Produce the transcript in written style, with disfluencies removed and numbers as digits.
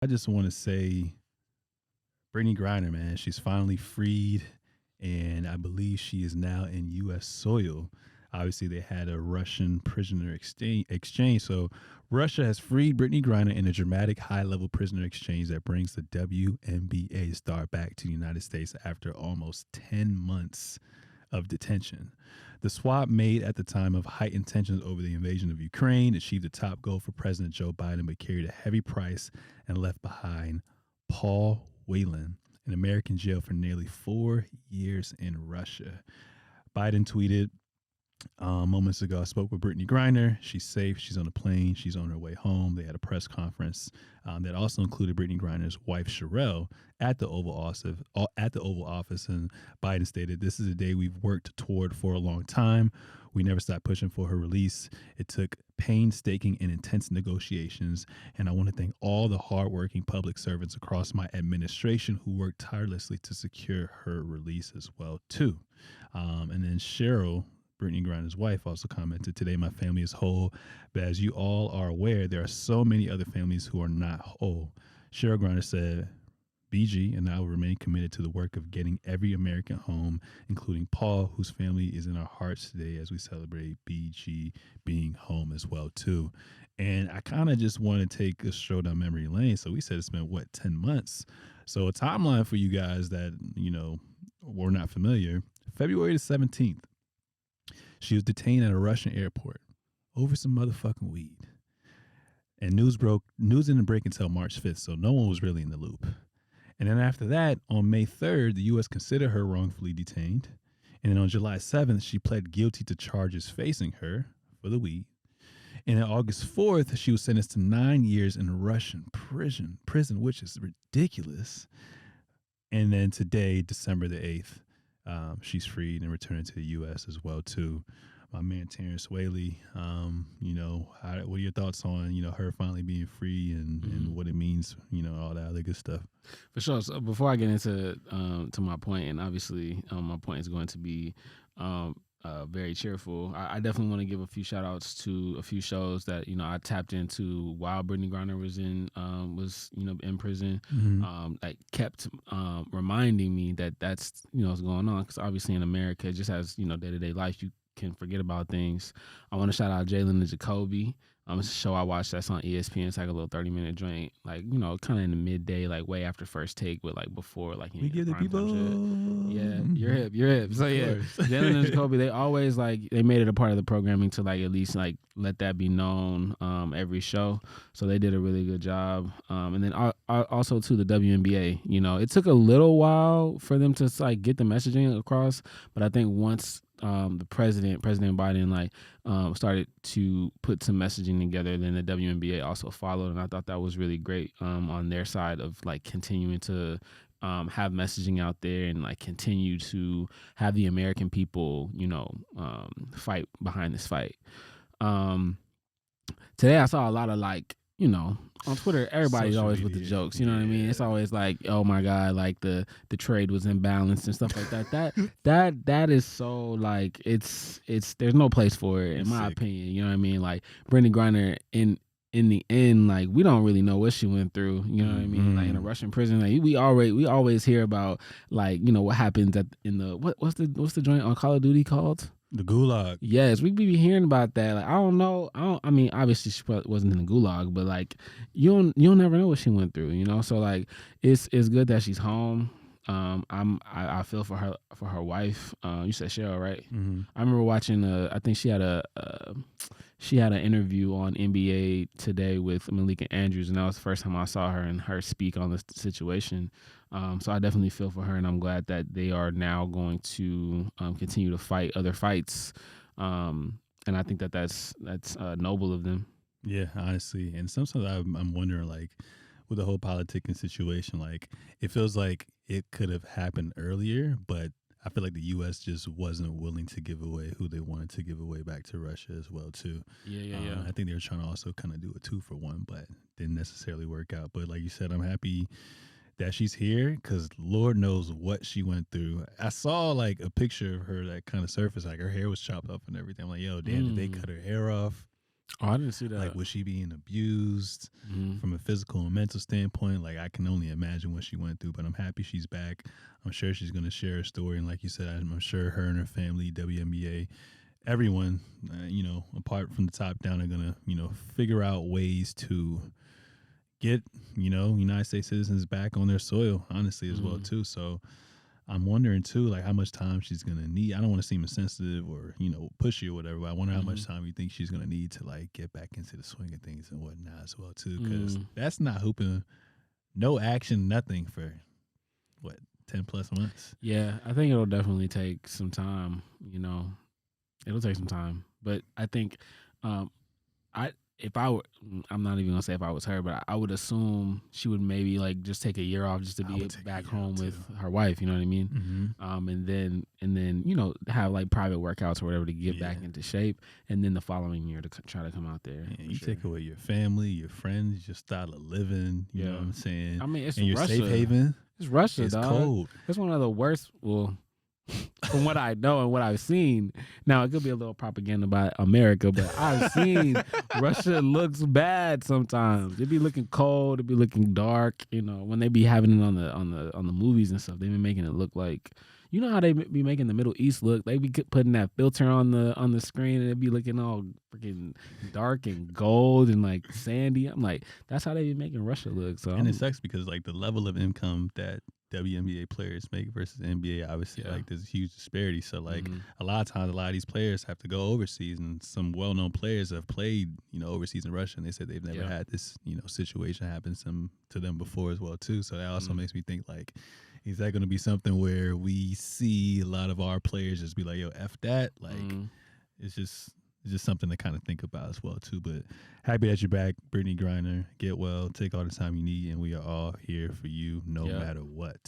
I just want to say, Brittney Griner, man, she's finally freed, and I believe she is now in U.S. soil. Obviously, they had a Russian prisoner exchange. So, Russia has freed Brittney Griner in a dramatic high level prisoner exchange that brings the WNBA star back to the United States after almost 10 months of detention. The swap, made at the time of heightened tensions over the invasion of Ukraine, achieved a top goal for President Joe Biden, but carried a heavy price and left behind Paul Whelan in American jail for nearly 4 years in Russia. Biden tweeted, moments ago, I spoke with Brittney Griner. She's safe. She's on a plane. She's on her way home. They had a press conference that also included Brittney Griner's wife, Sherelle, at the Oval Office. And Biden stated, "This is a day we've worked toward for a long time. We never stopped pushing for her release. It took painstaking and intense negotiations. And I want to thank all the hardworking public servants across my administration who worked tirelessly to secure her release as well, too." And then Cheryl, Brittney Griner's wife, also commented, "Today my family is whole, but as you all are aware, there are so many other families who are not whole." Cheryl Griner said, "BG and I will remain committed to the work of getting every American home, including Paul, whose family is in our hearts today as we celebrate BG being home as well too." And I kind of just want to take a stroll down memory lane. So we said it's been, what, 10 months? So a timeline for you guys that, were not familiar. February the 17th, she was detained at a Russian airport over some motherfucking weed. And news didn't break until March 5th, so no one was really in the loop. And then after that, on May 3rd, the U.S. considered her wrongfully detained. And then on July 7th, she pled guilty to charges facing her for the weed. And on August 4th, she was sentenced to 9 years in a Russian prison, which is ridiculous. And then today, December the 8th, she's freed and returned to the U.S. as well too. My man Terrence Whaley, what are your thoughts on her finally being free and what it means, all that other good stuff? For sure. So before I get into to my point, and obviously my point is going to be very cheerful. I definitely want to give a few shout outs to a few shows that I tapped into while Brittney Griner was in prison. That kept reminding me that that's what's going on, because obviously in America, just as day-to-day life, you can forget about things. I want to shout out Jalen and Jacoby. It's a show I watched that's on ESPN. It's like a little 30-minute joint, like kind of in the midday, like way after First Take, but like before, like we give the people. Yeah, you're hip. So yeah, Jalen and Jacoby, they always they made it a part of the programming to at least let that be known every show. So they did a really good job. And then also to the WNBA, it took a little while for them to get the messaging across, but I think once the President Biden started to put some messaging together, then the WNBA also followed, and I thought that was really great on their side of continuing to have messaging out there and continue to have the American people fight behind this fight. Today I saw a lot of on Twitter, everybody's Social always with the media. jokes, you know what I mean? It's always oh my God, the trade was imbalanced and stuff like that. That is so it's there's no place for it in my opinion. You know what I mean? Brittney Griner in the end, we don't really know what she went through. You know what I mean? In a Russian prison, we always hear about what happens in the what's the joint on Call of Duty called? The Gulag. Yes, we be hearing about that. I don't know. I mean, obviously she wasn't in the Gulag, but you'll never know what she went through. So it's good that she's home. I feel for her wife. You said Cheryl, right? Mm-hmm. I remember watching. I think she had an interview on NBA Today with Malika Andrews, and that was the first time I saw her and her speak on the situation. So I definitely feel for her, and I'm glad that they are now going to continue to fight other fights. And I think that's noble of them. Yeah, honestly, and sometimes I'm wondering, with the whole politicking situation, it feels like it could have happened earlier, but I feel like the U.S. just wasn't willing to give away who they wanted to give away back to Russia as well too. Yeah. I think they were trying to also kind of do a 2-for-1, but didn't necessarily work out. But like you said, I'm happy that she's here, because Lord knows what she went through. I saw a picture of her that kind of surfaced, her hair was chopped off and everything. I'm like, yo, damn, did they cut her hair off? Oh, I didn't see that. Like, was she being abused from a physical and mental standpoint? Like, I can only imagine what she went through, but I'm happy she's back. I'm sure she's going to share her story. And like you said, I'm sure her and her family, WNBA, everyone, apart from the top down, are going to, figure out ways to get, United States citizens back on their soil, honestly, as well, too. So I'm wondering too, like how much time she's gonna need. I don't want to seem insensitive or pushy or whatever. But I wonder how much time you think she's gonna need to like get back into the swing of things and whatnot as well too, because that's not hooping, no action, nothing for 10+ months. Yeah, I think it'll definitely take some time. It'll take some time, but I think if I were, I'm not even gonna say if I was her, but I would assume she would maybe like just take a year off just to be back home with her wife. You know what I mean? And then have like private workouts or whatever to get back into shape, and then the following year to try to come out there. Yeah, you take away your family, your friends, your style of living. You know what I'm saying? I mean, it's and your Russia. safe haven. It's Russia, it's dog. cold. It's one of the worst. Well, from what I know and what I've seen, now it could be a little propaganda about America, but I've seen Russia looks bad sometimes. It be looking cold, it be looking dark. When they be having it on the movies and stuff, they be making it look like, how they be making the Middle East look. They be putting that filter on the screen and it be looking all freaking dark and gold and like sandy. I'm like, that's how they be making Russia look. So it sucks because like the level of income that WNBA players make versus NBA, obviously, like there's a huge disparity. So like a lot of times, a lot of these players have to go overseas, and some well-known players have played, overseas in Russia, and they said they've never had this, situation happen to them before as well too. So that also makes me think like, is that going to be something where we see a lot of our players just be like, yo, F that? Like, it's just something to kind of think about as well too. But happy that you're back, Brittney Griner. Get well, take all the time you need, and we are all here for you no matter what.